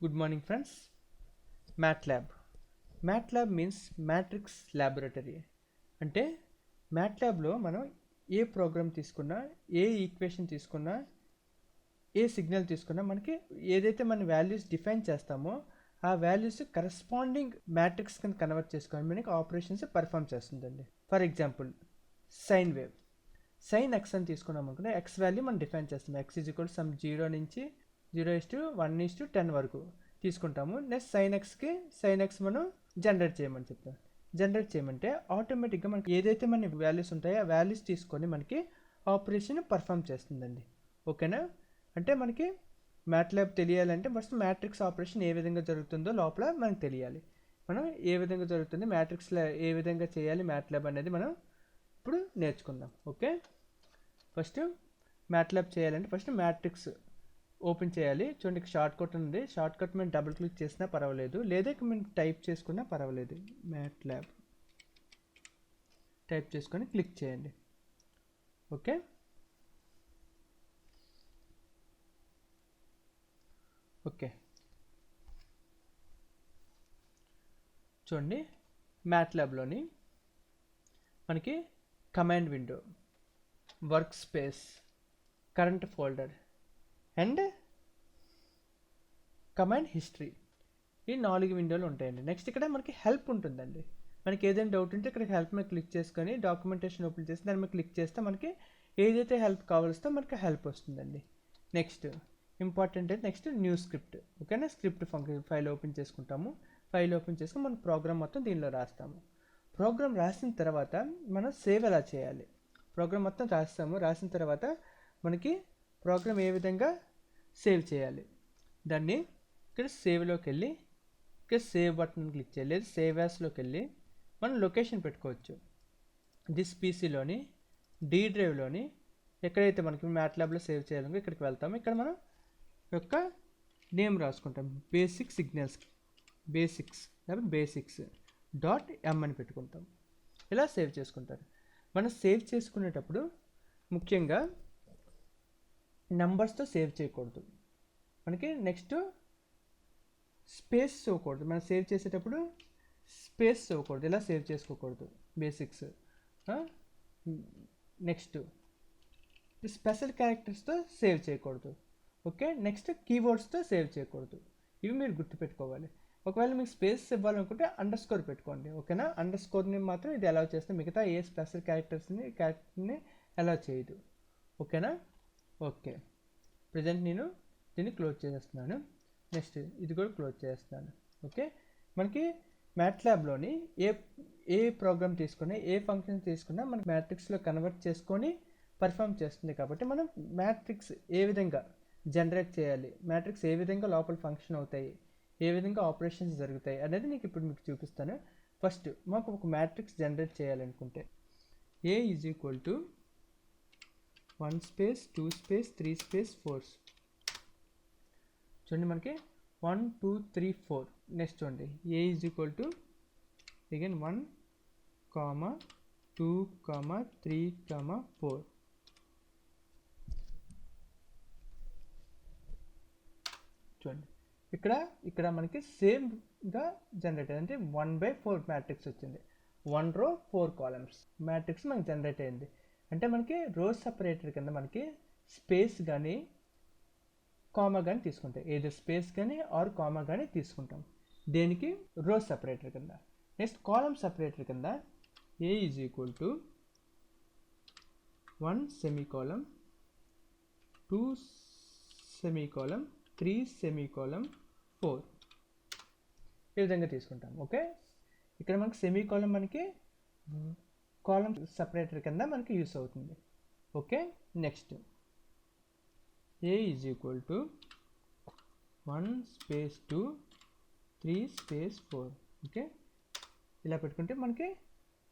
Good morning friends. MATLAB. MATLAB means Matrix Laboratory. అంటే MATLABలో మనం ఏ programme తీసుకున్నా, ఏ ఈక్వేషన్ తీసుకున్నా, ఏ సిగ్నల్ తీసుకున్నా మనకి ఏదైతే మన వాల్యూస్ డిఫైన్ చేస్తామో ఆ వాల్యూస్ కరస్పాండింగ్ మ్యాట్రిక్స్ కింద కన్వర్ట్ చేసుకొని మనకి ఆపరేషన్స్ పర్ఫామ్ చేస్తుందండి. For example sine wave, sign X అని తీసుకున్నాం అనుకుంటే ఎక్స్ వాల్యూ మనం డిఫైన్ చేస్తాం. ఎక్స్ ఈజ్ ఈక్వల్ సమ్ 0 నుంచి 0:1:10 వరకు తీసుకుంటాము. నెక్స్ట్ సైన్ ఎక్స్ మనం జనరేట్ చేయమని చెప్తాం. జనరేట్ చేయమంటే ఆటోమేటిక్గా మనకి ఏదైతే మన వాల్యూస్ ఉంటాయో ఆ వాల్యూస్ తీసుకొని మనకి ఆపరేషన్ పర్ఫామ్ చేస్తుందండి. ఓకేనా? అంటే మనకి మ్యాట్లాబ్ తెలియాలంటే ఫస్ట్ మ్యాట్రిక్స్ ఆపరేషన్ ఏ విధంగా జరుగుతుందో లోపల మనకు తెలియాలి. మనం ఏ విధంగా జరుగుతుంది, మ్యాట్రిక్స్లో ఏ విధంగా చేయాలి మ్యాట్లాబ్ అనేది మనం ఇప్పుడు నేర్చుకుందాం. ఓకే, ఫస్ట్ మ్యాట్లాబ్ చేయాలంటే ఫస్ట్ మ్యాట్రిక్స్ ఓపెన్ చేయాలి. చూడండి, షార్ట్ కట్ ఉంది. షార్ట్ కట్ మేము డబుల్ క్లిక్ చేసినా పర్వాలేదు, లేదా మేము టైప్ చేసుకున్నా పర్వాలేదు. మ్యాట్లాబ్ టైప్ చేసుకొని క్లిక్ చేయండి. ఓకే, ఓకే చూడండి, మ్యాట్లాబ్లోని మనకి command window, work space, current folder and command history, ఈ 4 విండోలు ఉంటాయండి. నెక్స్ట్ ఇక్కడ మనకి హెల్ప్ ఉంటుందండి. మనకి ఏదైనా డౌట్ ఉంటే ఇక్కడ హెల్ప్ మీద క్లిక్ చేసుకొని డాక్యుమెంటేషన్ ఓపెన్ చేసి దాని మీద క్లిక్ చేస్తే మనకి ఏదైతే హెల్ప్ కావాల్సో మనకి హెల్ప్ వస్తుందండి. నెక్స్ట్ ఇంపార్టెంట్ అయితే నెక్స్ట్ న్యూ స్క్రిప్ట్. ఓకేనా? స్క్రిప్ట్ ఫైల్ ఓపెన్ చేసుకుంటాము. ఫైల్ ఓపెన్ చేసుకుని మన ప్రోగ్రామ్ మొత్తం దీనిలో రాస్తాము. ప్రోగ్రామ్ రాసిన తర్వాత మనం సేవ్ ఎలా చేయాలి? ప్రోగ్రామ్ మొత్తం రాస్తాము. రాసిన తర్వాత మనకి ప్రోగ్రామ్ ఏ విధంగా సేవ్ చేయాలి దాన్ని ఇక్కడ సేవ్లోకి వెళ్ళి ఇక్కడ సేవ్ బటన్ క్లిక్ చేయాలి, లేదా సేవ్ యాస్లోకి వెళ్ళి మనం లొకేషన్ పెట్టుకోవచ్చు. దిస్ పీసీలోని డి డ్రైవ్లోని ఎక్కడైతే మనకి మ్యాట్లాబ్లో సేవ్ చేయాలో ఇక్కడికి వెళ్తాము. ఇక్కడ మనం యొక్క నేమ్ రాసుకుంటాం, బేసిక్ సిగ్నల్స్, బేసిక్స్ .m అని పెట్టుకుంటాం. ఇలా సేవ్ చేసుకుంటారు. మనం సేవ్ చేసుకునేటప్పుడు ముఖ్యంగా నెంబర్స్తో సేవ్ చేయకూడదు. మనకి నెక్స్ట్ స్పేస్ ఇవ్వకూడదు. మనం సేవ్ చేసేటప్పుడు స్పేస్ ఇవ్వకూడదు, ఇలా సేవ్ చేసుకోకూడదు. బేసిక్స్. నెక్స్ట్ స్పెషల్ క్యారెక్టర్స్తో సేవ్ చేయకూడదు. ఓకే, నెక్స్ట్ కీవర్డ్స్తో సేవ్ చేయకూడదు. ఇవి మీరు గుర్తుపెట్టుకోవాలి. ఒకవేళ మీకు స్పేస్ ఇవ్వాలనుకుంటే అండర్స్కోర్ పెట్టుకోండి. ఓకేనా? అండర్స్కోర్ని మాత్రం ఇది అలౌ చేస్తే మిగతా ఏ స్పెషల్ క్యారెక్టర్ని అలౌ చేయదు. ఓకేనా? ఓకే, ప్రజెంట్ నేను దీన్ని క్లోజ్ చేసేస్తున్నాను. నెక్స్ట్ ఇది కూడా క్లోజ్ చేస్తున్నాను. ఓకే, మనకి మ్యాట్లాబ్లోని ఏ ప్రోగ్రామ్ తీసుకున్నా, ఏ ఫంక్షన్ తీసుకున్నా మనకి మ్యాట్రిక్స్లో కన్వర్ట్ చేసుకొని పర్ఫామ్ చేస్తుంది. కాబట్టి మనం మ్యాట్రిక్స్ ఏ విధంగా జనరేట్ చేయాలి, మ్యాట్రిక్స్ ఏ విధంగా లోపల ఫంక్షన్ అవుతాయి, ఏ విధంగా ఆపరేషన్స్ జరుగుతాయి అనేది ఇప్పుడు మీకు చూపిస్తాను. ఫస్ట్ మాకు ఒక మ్యాట్రిక్స్ జనరేట్ చేయాలనుకుంటే A is equal to 1 space 2 space 3 space 4. చూడండి, మనకి 1 2 3 4. నెక్స్ట్ చూడండి, A is equal to again 1, 2, 3, 4. చూడండి, ఇక్కడ మనకి సేమ్గా జనరేట్ అయ్యింది. అంటే 1/4 మ్యాట్రిక్స్ వచ్చింది. 1 రో 4 కాలమ్స్ మ్యాట్రిక్స్ మనకి జనరేట్ అయింది. అంటే మనకి రోస్ సపరేటర్ కింద మనకి స్పేస్ కానీ కామా కానీ తీసుకుంటాం. ఏదో స్పేస్ కానీ ఆర్ కామా కానీ తీసుకుంటాం. దేనికి? రోస్ సపరేటర్ కింద. నెక్స్ట్ కాలమ్ సపరేటర్ కింద A is equal to 1 semicolon, 2 semicolon, 3 semicolon, 4 ఈ విధంగా తీసుకుంటాం. ఓకే, ఇక్కడ మనకి సెమీకోలం మనకి కాలమ్ సపరేటర్ కింద మనకి యూస్ అవుతుంది. Okay, next A is equal to 1 space 2 3 space 4. Okay, ఇలా పెట్టుకుంటే మనకి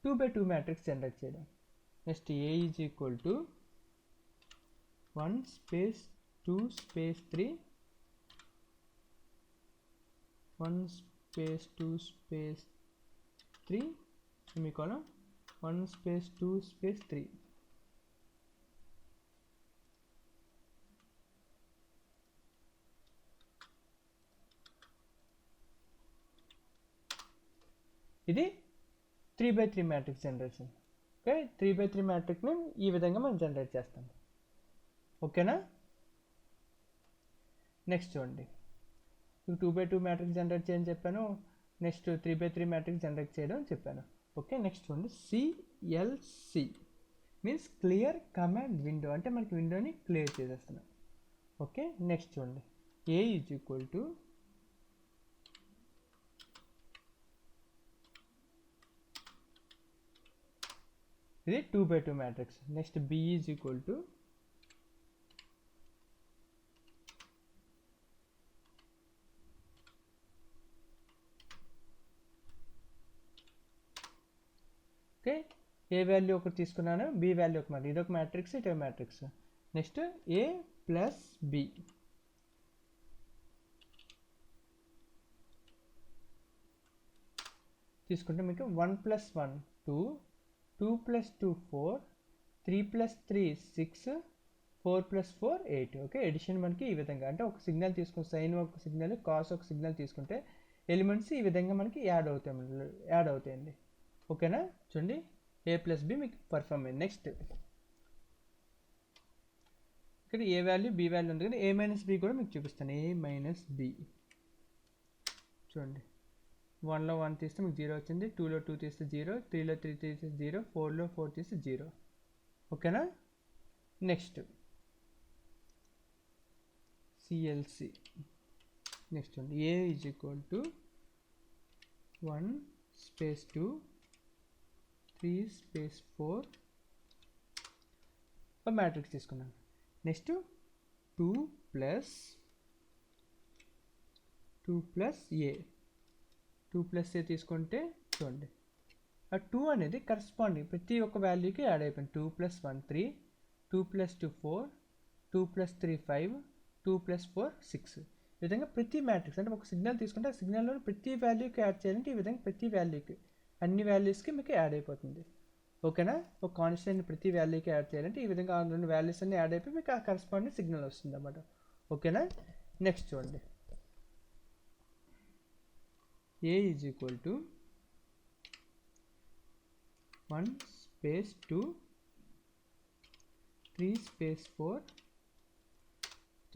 2/2 మ్యాట్రిక్స్ జనరేట్ చేయడం. Next A is equal to 1 space 2 space 3, 1 space 2 space 3 semicolon, 1 space 2 space 3. ఇది 3x3 matrix generation. Okay, 3x3 మ్యాట్రిక్స్ని ఈ విధంగా మనం జనరేట్ చేస్తాం. ఓకేనా. నెక్స్ట్ చూడండి, 2x2 మ్యాట్రిక్స్ జనరేట్ చేయని చెప్పాను, నెక్స్ట్ 3x3 మ్యాట్రిక్స్ జనరేట్ చేయడం చెప్పాను. ఓకే, నెక్స్ట్ చూడండి, CLC means clear command window, అంటే మనకి విండోని క్లియర్ చేసేస్తున్నాం. ఓకే, నెక్స్ట్ చూడండి, ఏ ఈజ్ ఈక్వల్ టు ఇది 2x2 matrix. Next B is equal to okay, A value ఒకటి తీసుకున్నాను, బి వాల్యూ ఒక మాట, ఇదొక మ్యాట్రిక్స్, ఇటొక matrix. Next A plus B తీసుకుంటే మీకు 1 + 1 2, 2 + 2 4, 3 + 3 6, 4 + 4 8. ఓకే, ఎడిషన్ మనకి ఈ విధంగా, అంటే ఒక సిగ్నల్ తీసుకుని సైన్ ఒక సిగ్నల్, కాస్ ఒక సిగ్నల్ తీసుకుంటే ఎలిమెంట్స్ ఈ విధంగా మనకి యాడ్ అవుతాయండి. ఓకేనా. చూడండి, ఏ ప్లస్ బి మీకు పర్ఫామ్ అయింది. నెక్స్ట్ ఇక్కడ ఏ వాల్యూ బి వాల్యూ ఉంది కదా, ఏ మైనస్ బి కూడా మీకు చూపిస్తాను. ఏ మైనస్ బి చూడండి, 1లో 1 తీస్తే మీకు 0 వచ్చింది, 2లో 2 తీస్తే 0, 3లో 3 తీస్తే 0, 4లో 4 తీస్తే 0. ఓకేనా. నెక్స్ట్ సిఎల్సి, నెక్స్ట్ చూడండి, A is equal to 1 space 2 3 space 4 ఒక మ్యాట్రిక్స్ తీసుకున్నాను. Next 2 plus A, 2 plus A తీసుకుంటే చూడండి, ఆ 2 అనేది కరస్పాండింగ్ ప్రతి ఒక్క వాల్యూకి యాడ్ అయిపోయింది. 2 + 1 3, 2 + 2 4, 2 + 3 5, 2 + 4 6. ఈ విధంగా ప్రతి మ్యాట్రిక్స్, అంటే ఒక సిగ్నల్ తీసుకుంటే ఆ సిగ్నల్లో ప్రతి వాల్యూకి యాడ్ చేయాలంటే ఈ విధంగా ప్రతి వాల్యూకి అన్ని వాల్యూస్కి మీకు యాడ్ అయిపోతుంది. ఓకేనా. ఒక కాన్స్టెంట్ ప్రతి వాల్యూకి యాడ్ చేయాలంటే ఈ విధంగా ఆ రెండు వాల్యూస్ అన్ని యాడ్ అయిపోయి మీకు ఆ కరస్పాండింగ్ సిగ్నల్ వస్తుంది అన్నమాట. ఓకేనా. నెక్స్ట్ చూడండి, A is equal to 1 space 2 3 space 4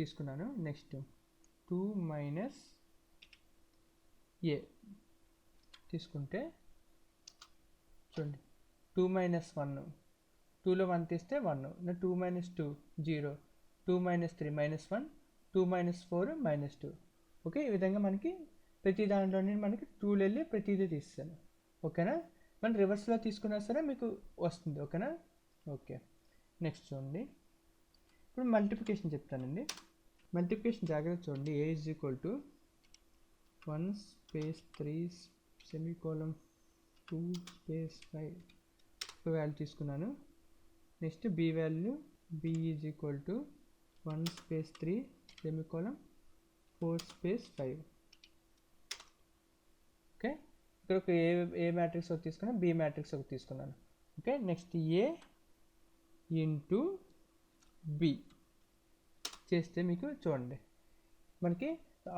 తీసుకున్నాను. నెక్స్ట్ 2 మైనస్ ఏ తీసుకుంటే చూడండి, 2 - 1, 2లో 1 తీస్తే 1, 2 - 2 0, 2 - 3 -1, 2 - 4 -2. ఓకే, ఈ విధంగా మనకి ప్రతి దాంట్లోనే మనకి 2 వెళ్ళి ప్రతిదీ తీస్తాను. ఓకేనా. మనం రివర్స్లో తీసుకున్నా సరే మీకు వస్తుంది. ఓకేనా. ఓకే, నెక్స్ట్ చూడండి, ఇప్పుడు మల్టిప్లికేషన్ చెప్తానండి. మల్టిప్లికేషన్ జాగ్రత్త చూడండి. A is equal to 1 space 3 semicolon 2 space 5 value తీసుకున్నాను. Next B value, B is equal to 1 space 3 semicolon 4 space 5. Okay, ఇక్కడ ఒక ఏ మ్యాట్రిక్స్ ఒకటి తీసుకున్నాను, బి మ్యాట్రిక్స్ ఒకటి తీసుకున్నాను. ఓకే, నెక్స్ట్ ఏ ఇంటూ బి చేస్తే మీకు చూడండి, మనకి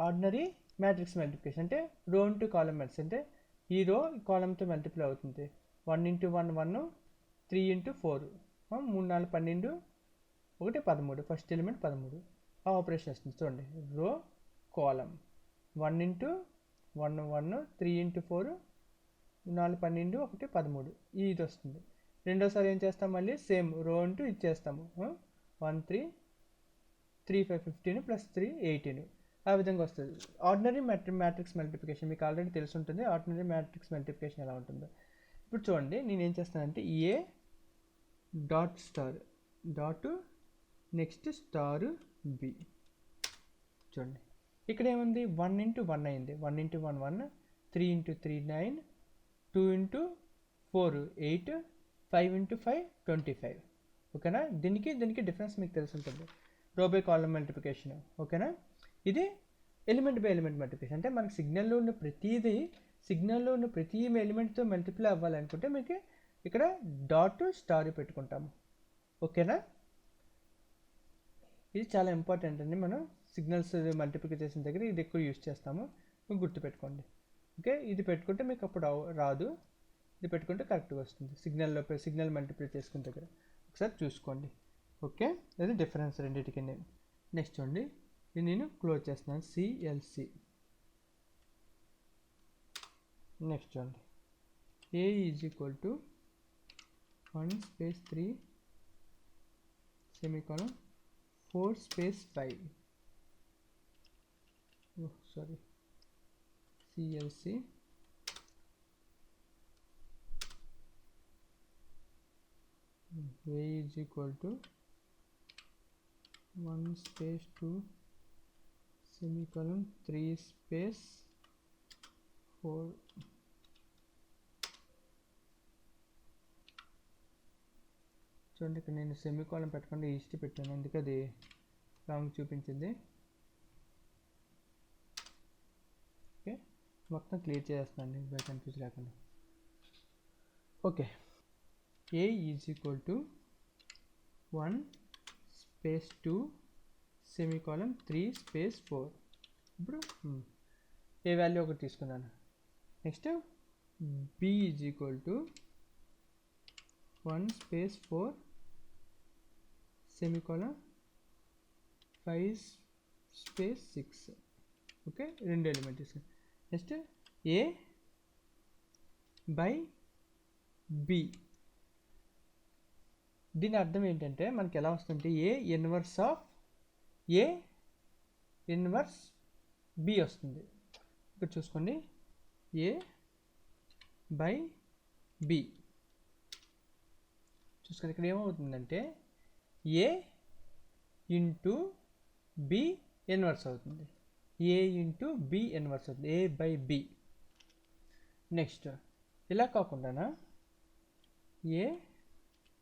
ఆర్డినరీ మ్యాట్రిక్స్ మల్టిప్లికేషన్, అంటే రో ఇంటూ కాలమ్ మ్యాట్రిక్స్, అంటే ఈ రో కాలమ్తో మల్టిప్లై అవుతుంది. 1 × 1 1, 3 × 4 3 4 12, 1 13, ఫస్ట్ ఎలిమెంట్ 13. ఆ ఆపరేషన్ వస్తుంది. చూడండి, రో కాలమ్ 1 × 1 1, 3 × 4 4 12, 1 13, ఇది వస్తుంది. రెండోసారి ఏం చేస్తాం, మళ్ళీ సేమ్ రో ఇంటూ ఇచ్చేస్తాము. 1 3 3 5 15 + 3 18, ఆ విధంగా వస్తుంది. ఆర్డినరీ మ్యాట్రిక్స్ మల్టిప్లికేషన్ మీకు ఆల్రెడీ తెలిసి ఉంటుంది. ఆర్డినరీ మ్యాట్రిక్స్ మల్టిప్లికేషన్ ఎలా ఉంటుందో ఇప్పుడు చూడండి. నేను ఏం చేస్తానంటే A dot star dot next star B. చూడండి, ఇక్కడ ఏముంది, 1 × 1 అయింది. 1 × 1 1, 3 × 3 9, 2 × 4 8, 5 × 5 25. ఓకేనా. దీనికి డిఫరెన్స్ మీకు తెలిసి ఉంటుంది, రో బై కాలమ్ మల్టిప్లికేషన్. ఓకేనా. ఇది ఎలిమెంట్ బై ఎలిమెంట్ మల్టిప్లికేషన్, అంటే మనకి సిగ్నల్లో ఉన్న ప్రతి ఎలిమెంట్తో మల్టిప్లై అవ్వాలనుకుంటే మీకు ఇక్కడ డాట్ స్టార్ పెట్టుకుంటాము. ఓకేనా. ఇది చాలా ఇంపార్టెంట్ అండి. మనం సిగ్నల్స్ మల్టిప్లికేషన్ దగ్గర ఇది ఎక్కువ యూజ్ చేస్తాము, గుర్తుపెట్టుకోండి. ఓకే, ఇది పెట్టుకుంటే మీకు అప్పుడు రాదు, ఇది పెట్టుకుంటే కరెక్ట్గా వస్తుంది. సిగ్నల్ మల్టిప్లై చేసుకున్న దగ్గర ఒకసారి చూసుకోండి. ఓకే, అది డిఫరెన్స్ రెండింటికి. నెక్స్ట్ చూడండి, ఇది నేను క్లోజ్ చేస్తున్నాను, సిఎల్సి. నెక్స్ట్ చూడండి, A is equal to 1 space 3 semicolon 4 space 5. Oh, sorry, CLC A is equal to 1 space 2 semicolon 3 space 4. చూడండి, ఇక్కడ నేను సెమీకోలన్ పెట్టకుండా ఈస్ట్ పెట్టాను, అందుకే అది రాంగ్ చూపించింది. ఓకే, మొత్తం క్లియర్ చేస్తున్నాను బై కన్ఫ్యూజ్ లేకుండా. Okay, A is equal to 1 space 2 semicolon 3 space 4. ఇప్పుడు ఏ వాల్యూ ఒకటి తీసుకున్నాను. Next B is equal to 1 space 4 semicolon 5 space 6. Okay, రెండు ఎలిమెంట్ తీసుకున్నాను. నెక్స్ట్ ఏ బై బి, దీని అర్థం ఏంటంటే మనకి ఎలా వస్తుంటే A inverse of A inverse B వస్తుంది. ఇక్కడ చూసుకోండి, ఏ బై బి చూసుకోండి, ఇక్కడ ఏమవుతుందంటే ఏ ఇంటూ బి ఇన్వర్స్ అవుతుంది, ఏ ఇంటూ బి ఇన్వర్స్ అవుతుంది, ఏ బై బి. నెక్స్ట్ ఇలా కాకుండా ఏ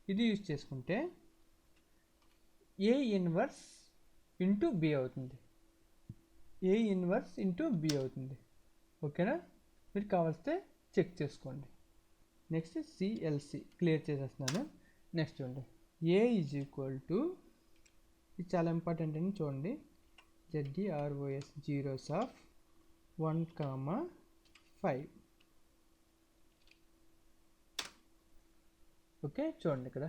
ఇది యూజ్ చేసుకుంటే ఏ ఇన్వర్స్ ఇంటూ బి అవుతుంది, ఏ ఇన్వర్స్ ఇంటూ బి అవుతుంది. ఓకేనా, మీరు కావాల్సితే చెక్ చేసుకోండి. నెక్స్ట్ సిఎల్సి క్లియర్ చేసేస్తున్నాను. నెక్స్ట్ చూడండి, ఏ ఈజ్ ఈక్వల్ టు, ఇది చాలా ఇంపార్టెంట్ అని చూడండి, ZDROS జీరోస్ ఆఫ్ 1, 5. ఓకే, చూడండి ఇక్కడ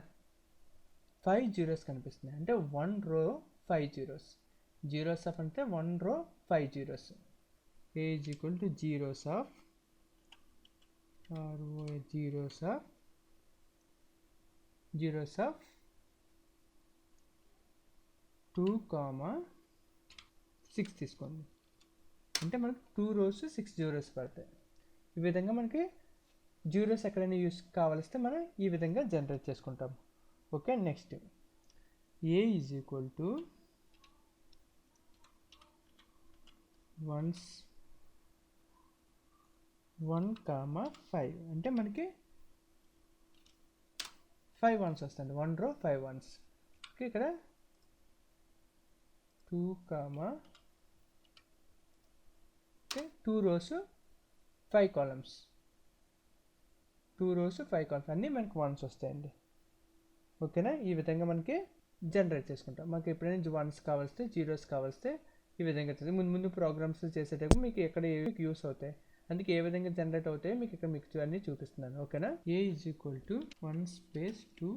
5 జీరోస్ కనిపిస్తున్నాయి, అంటే 1 రో 5 జీరోస్. జీరోస్ ఆఫ్ అంటే 1 రో 5 zeros. A is equal to zeros of ROS zeros of 2, 6 తీసుకోండి, అంటే మనకు 2 rows 6 జీరోస్ పడతాయి. ఈ విధంగా మనకి జీరోస్ ఎక్కడైనా యూస్ కావాలిస్తే మనం ఈ విధంగా జనరేట్ చేసుకుంటాం. Okay, next A is equal to 1, 5, అంటే మనకి 5 ones వస్తుంది, 1 row 5 ones. ఓకే, ఇక్కడ 2, 2 rows 5 columns, 2 rows 5 columns అన్నీ మనకి 1s వస్తాయండి. ఓకేనా, ఈ విధంగా మనకి జనరేట్ చేసుకుంటాం. మనకి ఎప్పుడైనా 1s కావాల్స్తే, జీరోస్ కావాల్స్తే ఈ విధంగా ముందు ప్రోగ్రామ్స్ చేసేటప్పుడు మీకు ఎక్కడ యూస్ అవుతాయి, అందుకే ఏ విధంగా జనరేట్ అవుతాయి మీకు ఇక్కడ మీకు అన్నీ చూపిస్తున్నాను. ఓకేనా, A is equal to 1 space 2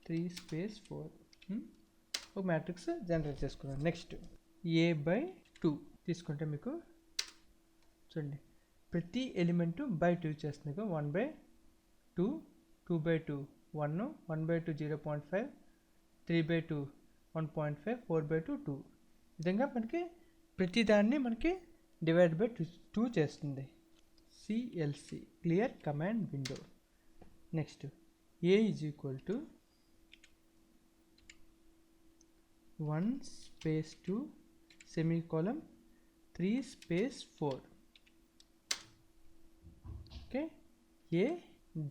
3 space 4 ఒక మ్యాట్రిక్స్ జనరేట్ చేసుకున్నాను. నెక్స్ట్ ఏ బై 2 తీసుకుంటే మీకు చూడండి, ప్రతి ఎలిమెంటు బై 2 చేస్తుంది. 1/2, 2/2 1, 1/2 0.5, 3/2 1.5, 4/2 2. విధంగా మనకి ప్రతిదాన్ని మనకి డివైడ్ బై 2 చేస్తుంది. CLC clear command window. Next A is equal to 1 space 2 semicolon 3 space 4. Okay, A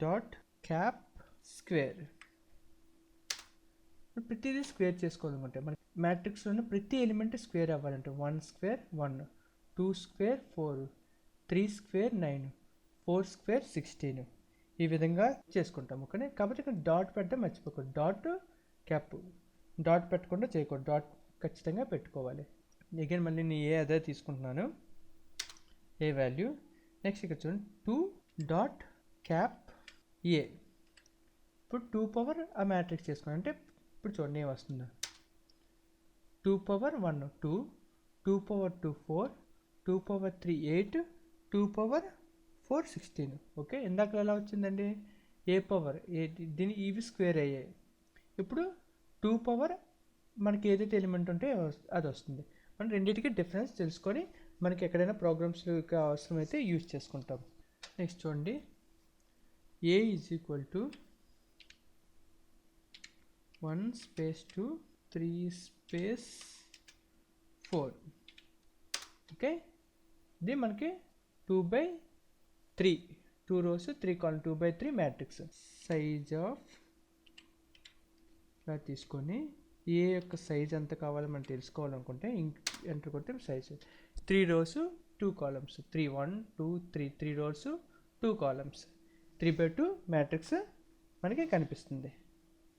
dot cap square. ప్రతిదీ స్క్వేర్ చేసుకోవాలనుకుంటే మన మ్యాట్రిక్స్లోనే ప్రతి ఎలిమెంట్ స్క్వేర్ అవ్వాలంటే 1 square 1, 2 square 4, 3 square 9, 4 square 16. ఈ విధంగా చేసుకుంటాము. ఓకే, కాబట్టి ఇక్కడ డాట్ పెట్టడం మర్చిపోకూడదు, డాట్ క్యాప్ డాట్ పెట్టకుండా చేయకూడదు, డాట్ ఖచ్చితంగా పెట్టుకోవాలి. అగైన్ మళ్ళీ నేను ఏ అదే తీసుకుంటున్నాను, ఏ వాల్యూ నెక్స్ట్ ఇక్కడ చూడండి 2 డాట్ క్యాప్ ఏ. ఇప్పుడు 2 పవర్ ఆ మ్యాట్రిక్స్ చేసుకోండి. అంటే ఇప్పుడు చూడండి ఏం వస్తుందో 2 power 1 2, 2 power 2 4, 2 power 3 8, 2 power 4 16. Okay, ఇందాక ఎలా వచ్చిందండి ఏ పవర్ దీని ఇవి స్క్వేర్ అయ్యాయి. ఇప్పుడు 2 పవర్ మనకి ఏదైతే ఎలిమెంట్ ఉంటే అది వస్తుంది. మనం రెండింటికి డిఫరెన్స్ తెలుసుకొని మనకి ఎక్కడైనా ప్రోగ్రామ్స్ అవసరమైతే యూజ్ చేసుకుంటాం. నెక్స్ట్ చూడండి A is equal to 1 space 2 3 space 4. Okay, ఇది మనకి 2/3 2 rows 3 column 2/3 matrix. Size of ఇలా తీసుకొని ఏ యొక్క సైజ్ ఎంత కావాలో మనం తెలుసుకోవాలనుకుంటే ఎంటర్ కొడితే size 3 rows 2 columns 3 1 2 3 3 rows 2 columns 3/2 matrix మనకి కనిపిస్తుంది.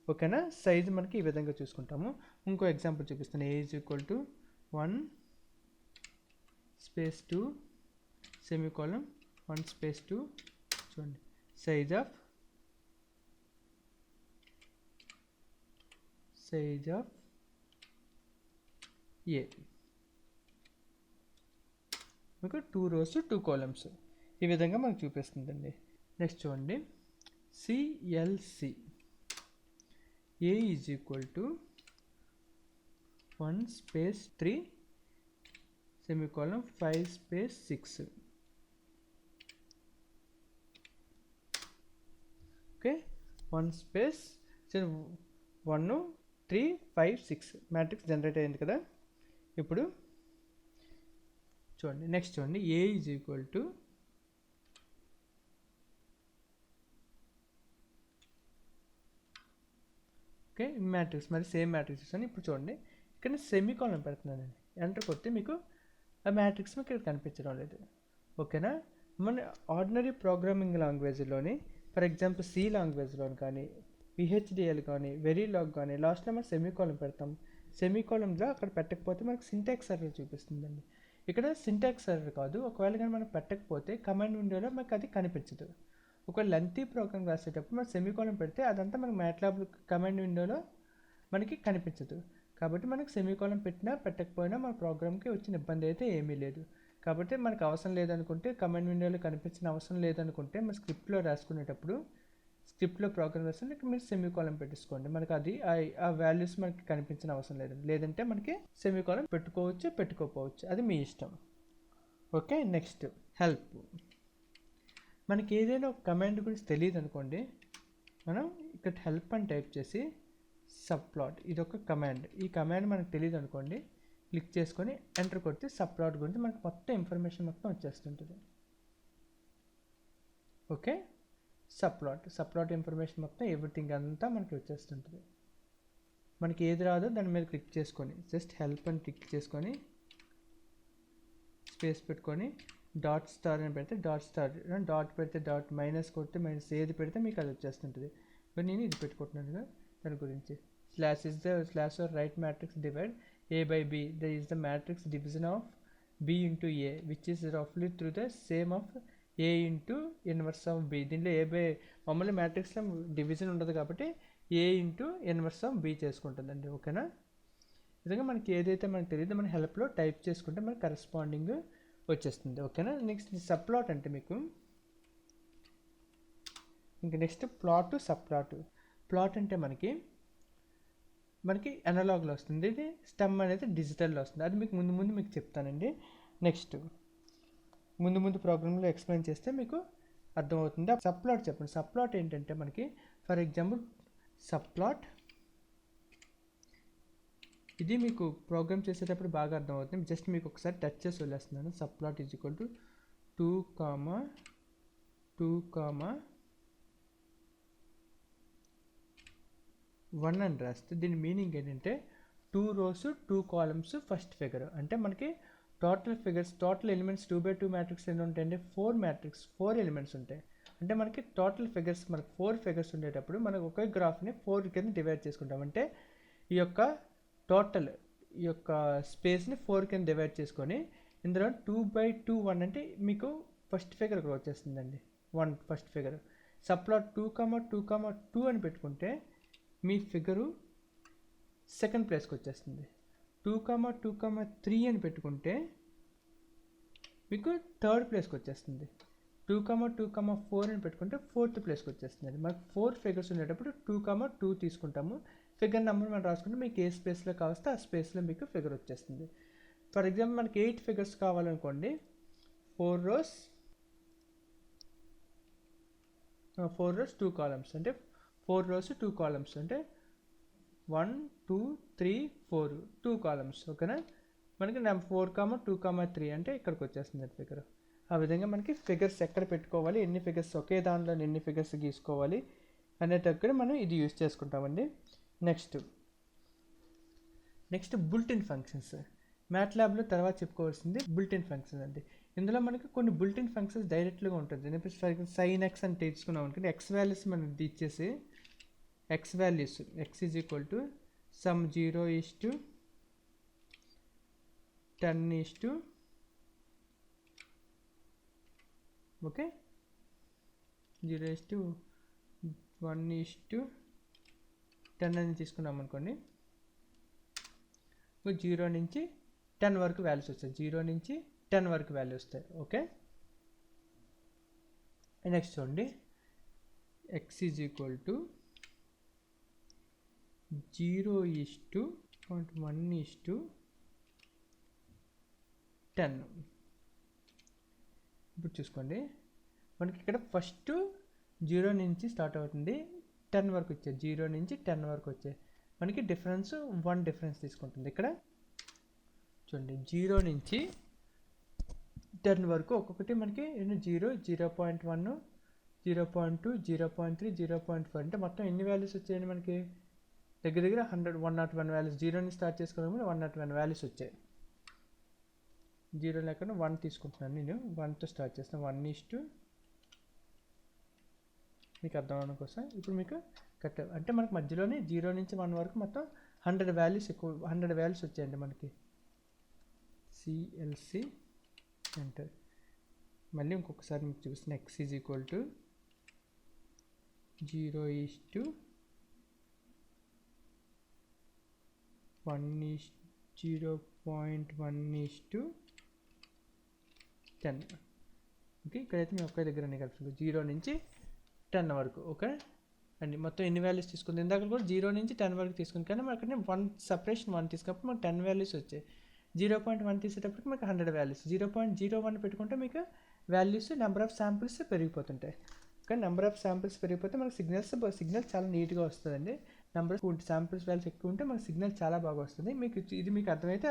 ఓకేనా, సైజ్ మనకి ఈ విధంగా చూసుకుంటాము. ఇంకో ఎగ్జాంపుల్ చూపిస్తాను. A is equal to 1 space 2 semicolon 1 space 2. చూడండి సైజ్ ఆఫ్ ఏ మీకు 2 rows 2 columns ఈ విధంగా మనకు చూపిస్తుందండి. నెక్స్ట్ చూడండి CLC A is equal to 1 space 3 semicolon 5 space 6. Okay, 1 space 1 3 5 6 matrix generate అయింది కదా. ఇప్పుడు చూడండి నెక్స్ట్ చూడండి A is equal to okay matrix మరి సేమ్ మ్యాట్రిక్స్ ఇస్తాను. ఇప్పుడు చూడండి ఇక్కడ సెమీకోలన్ పెడుతున్నానండి. ఎంటర్ కొడితే మీకు ఆ మ్యాట్రిక్స్ మీకు ఇక్కడ కనిపించడం లేదు. ఓకేనా, మన ఆర్డినరీ ప్రోగ్రామింగ్ లాంగ్వేజ్లోని ఫర్ ఎగ్జాంపుల్ సి లాంగ్వేజ్లోని కానీ పిహెచ్డిఎల్ కానీ వెరీలాగ్ కానీ లాస్ట్లో మనం సెమీకోలన్ పెడతాం. సెమీకోలన్లో అక్కడ పెట్టకపోతే మనకు సింటాక్స్ ఎర్రర్ చూపిస్తుందండి. ఇక్కడ సింటాక్స్ ఎర్రర్ కాదు, ఒకవేళ కానీ మనం పెట్టకపోతే కమాండ్ విండోలో మనకు అది కనిపించదు. ఒకవేళ లెంతీ ప్రోగ్రామ్ రాసేటప్పుడు మనం సెమీకోలన్ పెడితే అదంతా మనకు మ్యాట్లాబ్ కమాండ్ విండోలో మనకి కనిపించదు. కాబట్టి మనకు సెమీకోలన్ పెట్టినా పెట్టకపోయినా మన ప్రోగ్రామ్కి వచ్చిన ఇబ్బంది అయితే ఏమీ లేదు. కాబట్టి మనకు అవసరం లేదనుకుంటే కమాండ్ విండోలో కనిపించిన అవసరం లేదనుకుంటే మన స్క్రిప్ట్లో రాసుకునేటప్పుడు స్క్రిప్ట్లో ప్రోగ్రామ్ రాస్తే మీరు సెమీకోలన్ పెట్టేసుకోండి. మనకు అది ఆ వాల్యూస్ మనకి కనిపించిన అవసరం లేదండి. లేదంటే మనకి సెమీకోలన్ పెట్టుకోవచ్చు పెట్టుకోకపోవచ్చు, అది మీ ఇష్టం. Okay, next help. మనకి ఏదైనా ఒక కమాండ్ గురించి తెలియదు అనుకోండి, మనం ఇక్కడ హెల్ప్ అని టైప్ చేసి సబ్ప్లాట్ ఇది ఒక కమాండ్. ఈ కమాండ్ మనకు తెలియదు అనుకోండి, క్లిక్ చేసుకొని ఎంటర్ కొడితే సబ్ప్లాట్ గురించి మనకు మొత్తం ఇన్ఫర్మేషన్ మొత్తం వచ్చేస్తుంటుంది. ఓకే, సబ్ప్లాట్ ఇన్ఫర్మేషన్ మొత్తం ఎవ్రీథింగ్ అంతా మనకి వచ్చేస్తుంటుంది. మనకి ఏది రాదో దాని మీద క్లిక్ చేసుకొని జస్ట్ హెల్ప్ అని క్లిక్ చేసుకొని స్పేస్ పెట్టుకొని డాట్ స్టార్ అని పెడితే డాట్ పెడితే డాట్ మైనస్ కొడితే మైనస్ ఏది పెడితే మీకు అది వచ్చేస్తుంటుంది. మరి నేను ఇది పెట్టుకుంటున్నాను దాని గురించి. Slash is the slash or right matrix divide A by B the is the matrix division of B into A which is రఫ్లీ through the same of A into inverse of B. దీంట్లో A by మామూలు మ్యాట్రిక్స్లో division ఉండదు కాబట్టి A into inverse of B చేసుకుంటుందండి. ఓకేనా, విధంగా మనకి ఏదైతే మనకు తెలియదో మన హెల్ప్లో టైప్ చేసుకుంటే మనకి కరెస్పాండింగ్ వచ్చేస్తుంది. ఓకేనా, నెక్స్ట్ సబ్ప్లాట్ అంటే మీకు ఇంకా నెక్స్ట్ ప్లాట్ సబ్ప్లాట్. ప్లాట్ అంటే మనకి అనలాగ్లో వస్తుంది, ఇది స్టెమ్ అనేది డిజిటల్లో వస్తుంది. అది మీకు ముందు మీకు చెప్తానండి. నెక్స్ట్ ముందు ప్రోగ్రాంలో ఎక్స్ప్లెయిన్ చేస్తే మీకు అర్థమవుతుంది. సబ్ప్లాట్ చెప్పండి. సబ్ప్లాట్ ఏంటంటే మనకి ఫర్ ఎగ్జాంపుల్ సబ్ప్లాట్ ఇది మీకు ప్రోగ్రామ్ చేసేటప్పుడు బాగా అర్థమవుతుంది. జస్ట్ మీకు ఒకసారి టచ్ చేసి వదిలేస్తున్నాను. సబ్ప్లాట్ ఈజ్ ఈక్వల్ టు 2,1 అని రాస్తే దీని మీనింగ్ ఏంటంటే 2 rows 2 columns ఫస్ట్ ఫిగర్. అంటే మనకి total figures total elements 2/2 matrix ఎన్ని ఉంటాయంటే 4 ఎలిమెంట్స్ ఉంటాయి. అంటే మనకి టోటల్ ఫిగర్స్ మనకు 4 ఫిగర్స్ ఉండేటప్పుడు మనకు ఒకే గ్రాఫ్ని 4 కింద డివైడ్ చేసుకుంటాం. అంటే ఈ యొక్క టోటల్ ఈ యొక్క స్పేస్ని 4 కింద డివైడ్ చేసుకొని ఇందులో 2/2 1 అంటే మీకు ఫస్ట్ ఫిగర్ ఇక్కడ వచ్చేస్తుందండి. 1 ఫస్ట్ ఫిగర్. సబ్ప్లాట్ 2, అని పెట్టుకుంటే మీ ఫిగరు సెకండ్ ప్లేస్కి వచ్చేస్తుంది. 2, 3 అని పెట్టుకుంటే మీకు థర్డ్ ప్లేస్కి వచ్చేస్తుంది. 2, 4 అని పెట్టుకుంటే ఫోర్త్ ప్లేస్కి వచ్చేస్తుంది. మనకు 4 ఫిగర్స్ ఉండేటప్పుడు 2, 2 తీసుకుంటాము. ఫిగర్ నెంబర్ మనం రాసుకుంటే మీకు ఏ స్పేస్లో కావస్తే ఆ స్పేస్లో మీకు ఫిగర్ వచ్చేస్తుంది. ఫర్ ఎగ్జాంపుల్ మనకి 8 ఫిగర్స్ కావాలనుకోండి, 4 rows 2 columns అంటే 4 rows 2 columns అంటే 1 2 3 4 2 columns. ఓకేనా? మనకి 4, 2, 3 అంటే ఇక్కడికి వచ్చేస్తుంది ఫిగర్. ఆ విధంగా మనకి ఫిగర్స్ ఎక్కడ పెట్టుకోవాలి, ఎన్ని ఫిగర్స్ ఒకే దాంట్లో ఎన్ని ఫిగర్స్ గీసుకోవాలి అనేటప్పుడు మనం ఇది యూజ్ చేసుకుంటామండి. Next built-in functions. మ్యాట్లాబ్లో తర్వాత చెప్పుకోవాల్సింది బుల్టిన్ ఫంక్షన్స్ అండి. ఇందులో మనకి కొన్ని బుల్టిన్ ఫంక్షన్స్ డైరెక్ట్గా ఉంటుంది. ఫర్ ఎగ్జాంపుల్ సైన్ ఎక్స్ అని తీసుకున్నాం అనుకోండి, ఎక్స్ వాల్యూస్ మనం ఇచ్చేసి X values X is equal to some 0:10 okay 0:1:10 అని తీసుకున్నాం అనుకోండి, 0 నుంచి 10 వరకు వాల్యూస్ వస్తాయి. 0 నుంచి 10 వరకు వాల్యూ వస్తాయి. ఓకే, నెక్స్ట్ చూడండి, ఎక్స్ ఈజ్ ఈక్వల్ టు 0:1:10. ఇప్పుడు చూసుకోండి, మనకి ఇక్కడ ఫస్ట్ 0 నుంచి స్టార్ట్ అవుతుంది, 10 వరకు వచ్చాయి. 0 నుంచి 10 వరకు వచ్చాయి. మనకి డిఫరెన్స్ 1 డిఫరెన్స్ తీసుకుంటుంది. ఇక్కడ చూడండి, 0 నుంచి 10 వరకు ఒక్కొక్కటి మనకి 0, 0.1, 0.2, 0.3, 0.4 అంటే మొత్తం ఎన్ని వాల్యూస్ వచ్చాయండి మనకి? దగ్గర 101 వాల్యూస్. 0 నుంచి స్టార్ట్ చేసుకున్నప్పుడు 101 వాల్యూస్ వచ్చాయి. 0 లేకుండా 1 తీసుకుంటున్నాను నేను. 1తో స్టార్ట్ చేస్తాను. 1:, మీకు అర్థం అవడం కోసం ఇప్పుడు మీకు కట్ అంటే మనకి మధ్యలోనే 0 నుంచి 1 వరకు మొత్తం 100 వాల్యూస్ వచ్చాయండి మనకి. CLC enter. మళ్ళీ ఇంకొకసారి మీకు చూపిస్తున్న X is equal to 0:10. Okay, ఇక్కడైతే మేము ఒకే దగ్గర కలుపుతుంది 0 నుంచి 10 వరకు. ఓకే అండి, మొత్తం ఎన్ని వాల్యూస్ తీసుకుంది? ఇందాక కూడా 0 నుంచి 10 వరకు తీసుకుంది, కానీ మనకి 1 సపరేషన్ 1 తీసుకున్నప్పుడు మనకు 10 వాల్యూస్ వచ్చాయి. 0.1 తీసేటప్పటికి మీకు 100 వాల్యూస్. 0.01 పెట్టుకుంటే మీకు వాల్యూస్ నెంబర్ ఆఫ్ శాంపిల్స్ పెరిగిపోతుంటాయి. కానీ నెంబర్ ఆఫ్ శాంపిల్స్ పెరిగిపోతే మనకి సిగ్నల్ చాలా నీట్గా వస్తుందండి. నెంబర్ శాంపిల్స్ వాల్యూస్ ఎక్కువ ఉంటే మనకి సిగ్నల్ చాలా బాగా వస్తుంది. ఇది మీకు అర్థమైతే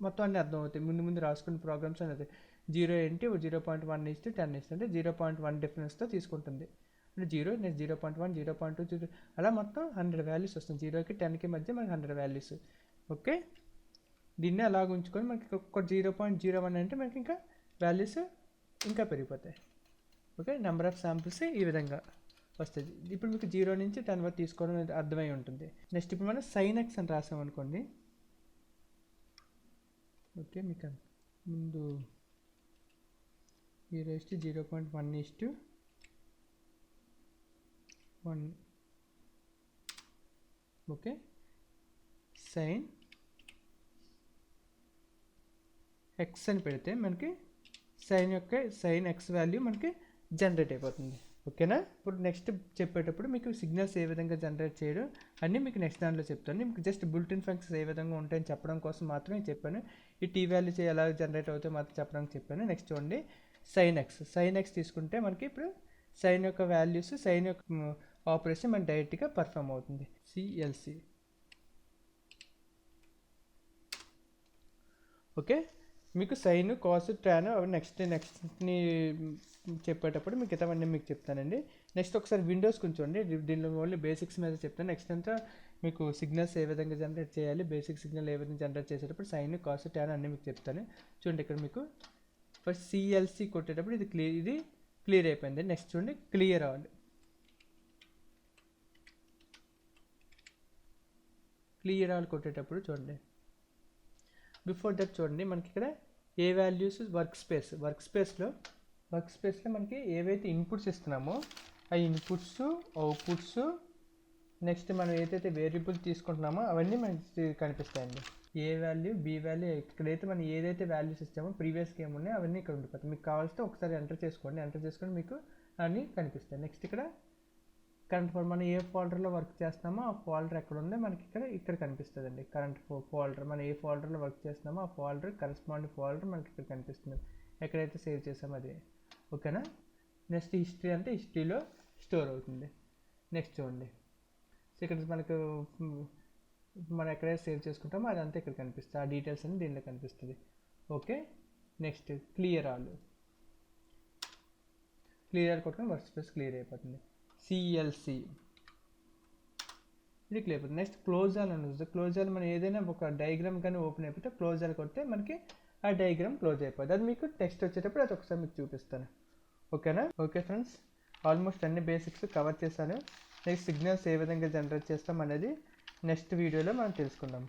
మొత్తం అన్నీ అర్థమవుతాయి. ముందు రాసుకున్న ప్రోగ్రామ్స్ అనేది 0 ఏంటి 0.1:10 అంటే 0.1 డిఫరెన్స్తో తీసుకుంటుంది. అంటే 0 నెక్స్ట్ 0.1, 0.2, అలా మొత్తం 100 వాల్యూస్ వస్తుంది. 0కి 10కి మధ్య మనకి 100 వాల్యూస్. ఓకే, దీన్ని అలాగ ఉంచుకొని మనకి ఒక 0.01 అంటే మనకి ఇంకా వాల్యూస్ ఇంకా పెరిగిపోతాయి. ఓకే, నెంబర్ ఆఫ్ శాంపిల్స్ ఈ విధంగా వస్తుంది. ఇప్పుడు మీకు 0 నుంచి 10 వరకు తీసుకోవడం అర్థమై ఉంటుంది. నెక్స్ట్ ఇప్పుడు మనం సైన్ ఎక్స్ అని రాసామనుకోండి. ఓకే, మీకు ముందు 0:0.1:1. ఓకే, సైన్ ఎక్స్ అని పెడితే మనకి సైన్ ఎక్స్ వాల్యూ మనకి జనరేట్ అయిపోతుంది. ఓకేనా? ఇప్పుడు నెక్స్ట్ చెప్పేటప్పుడు మీకు సిగ్నల్స్ ఏ విధంగా జనరేట్ చేయడం అన్నీ మీకు నెక్స్ట్ దాంట్లో చెప్తాను. మీకు జస్ట్ బుల్టిన్ ఫంక్షన్స్ ఏ విధంగా ఉంటాయని చెప్పడం కోసం మాత్రమే చెప్పాను. ఈ టీ వాల్యూస్ ఎలా జనరేట్ అవుతాయో మాత్రం చెప్పడానికి చెప్పాను. నెక్స్ట్ చూడండి, సైన్ ఎక్స్ తీసుకుంటే మనకి ఇప్పుడు సైన్ యొక్క వాల్యూస్, సైన్ యొక్క ఆపరేషన్ మనకి డైరెక్ట్గా పర్ఫామ్ అవుతుంది. సిఎల్సి. ఓకే, మీకు సైన్, కాస్, టాన్ అవి నెక్స్ట్ని చెప్పేటప్పుడు మీకు ఇతవన్నీ మీకు చెప్తానండి. నెక్స్ట్ ఒకసారి విండోస్ కొంచెండి, దీనిలో ఓన్లీ బేసిక్స్ మీద చెప్తాను. నెక్స్ట్ అంతా మీకు సిగ్నల్స్ ఏ విధంగా జనరేట్ చేయాలి, బేసిక్ సిగ్నల్ ఏ విధంగా జనరేట్ చేసేటప్పుడు సైన్, కాస్, టాన్ అన్నీ మీకు చెప్తాను. చూడండి, ఇక్కడ మీకు ఫస్ట్ సిఎల్సి కొట్టేటప్పుడు ఇది క్లియర్ అయిపోయింది. నెక్స్ట్ చూడండి, క్లియర్ అవ్వాలి. కొట్టేటప్పుడు చూడండి, బిఫోర్ దట్ చూడండి, మనకి ఇక్కడ ఏ వాల్యూస్ వర్క్ స్పేస్లో వర్క్ స్పేస్లో మనకి ఏవైతే ఇన్పుట్స్ ఇస్తున్నామో ఆ ఇన్పుట్స్, అవుట్పుట్స్, నెక్స్ట్ మనం ఏదైతే వేరియబుల్ తీసుకుంటున్నామో అవన్నీ మనకి కనిపిస్తాయండి. ఏ వాల్యూ, బి వాల్యూ, ఇక్కడైతే మనం ఏదైతే వాల్యూస్ ఇస్తామో ప్రీవియస్గా ఏమున్నాయో అవన్నీ ఇక్కడ ఉండిపోతాయి. మీకు కావాల్సితే ఒకసారి ఎంటర్ చేసుకొని మీకు అన్నీ కనిపిస్తాయి. నెక్స్ట్ ఇక్కడ కరెంట్ ఫోల్డర్, మనం ఏ ఫోల్డర్లో వర్క్ చేస్తున్నామో ఆ ఫోల్డర్ ఎక్కడ ఉందో మనకి ఇక్కడ కనిపిస్తుంది అండి. కరెంట్ ఫోల్డర్, మనం ఏ ఫోల్డర్లో వర్క్ చేస్తున్నామో ఆ ఫోల్డర్ కరెస్పాండింగ్ ఫోల్డర్ మనకి ఇక్కడ కనిపిస్తుంది, ఎక్కడైతే సేవ్ చేసామో అది. ఓకేనా. నెక్స్ట్ హిస్టరీ అంటే హిస్టరీలో స్టోర్ అవుతుంది. నెక్స్ట్ చూడండి, సో ఇక్కడ మనకు మనం ఎక్కడైతే సేవ్ చేసుకుంటామో అదంతా ఇక్కడ కనిపిస్తుంది, ఆ డీటెయిల్స్ అన్ని దీనిలో కనిపిస్తుంది. ఓకే. నెక్స్ట్ క్లియర్ ఆల్ కొట్టుకొని వర్క్ స్పేస్ క్లియర్ అయిపోతుంది. సిఎల్సి ఇది క్లియర్ అయిపోతుంది. నెక్స్ట్ క్లోజ్ ఆల్ అని వస్తుంది. క్లోజ్ ఆల్ మనం ఏదైనా ఒక డయాగ్రామ్ కానీ ఓపెన్ అయిపోతే క్లోజ్ ఆల్ కొడితే మనకి ఆ డయాగ్రామ్ క్లోజ్ అయిపోతుంది. అది మీకు టెక్స్ట్ వచ్చేటప్పుడు అది ఒకసారి మీకు చూపిస్తాను. ఓకేనా. ఓకే ఫ్రెండ్స్, ఆల్మోస్ట్ అన్ని బేసిక్స్ కవర్ చేశాను. నెక్స్ట్ సిగ్నల్స్ ఏ విధంగా జనరేట్ చేస్తాం అనేది నెక్స్ట్ వీడియోలో మనం తెలుసుకుందాం.